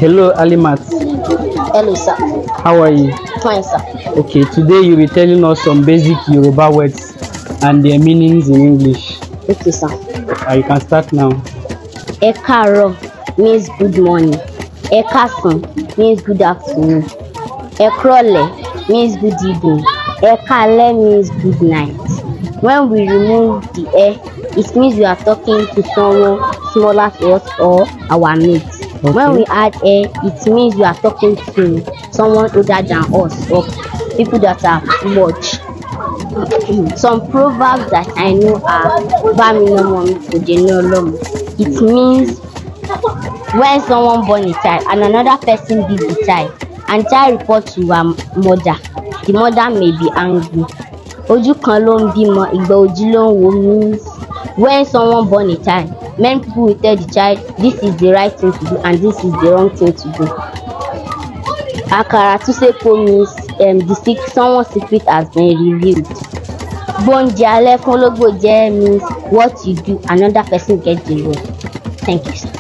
Hello, Alimat. Hello, sir. How are you? Fine, sir. Okay, today you'll be telling us some basic Yoruba words and their meanings in English. Okay, sir. You can start now. Ẹ káàárọ̀ means good morning. Ẹ káàsán means good afternoon. Ẹ kúrọ̀lẹ́ means good evening. Ẹ káalẹ́ means good night. When we remove the ẹ, it means we are talking to someone smaller to us or our mates. Okay. When we add ẹ, it means we are talking to someone older than us or people that are much. Some proverbs that I know are Baminomomi Kojenolomo. It means when someone born a child and another person beat the child and child report to her mother, the mother may be angry. Ojú kan ló ń bímọ, ìgbà ojú ló ń wo means when someone born a child, many people will tell the child this is the right thing to do and this is the wrong thing to do. Àkàrà tú sépo means someone's secret has been revealed. Gbóúnjẹ alẹ́ fún ológbò jẹ́ means what you do another person get the reward. Thank you, sir.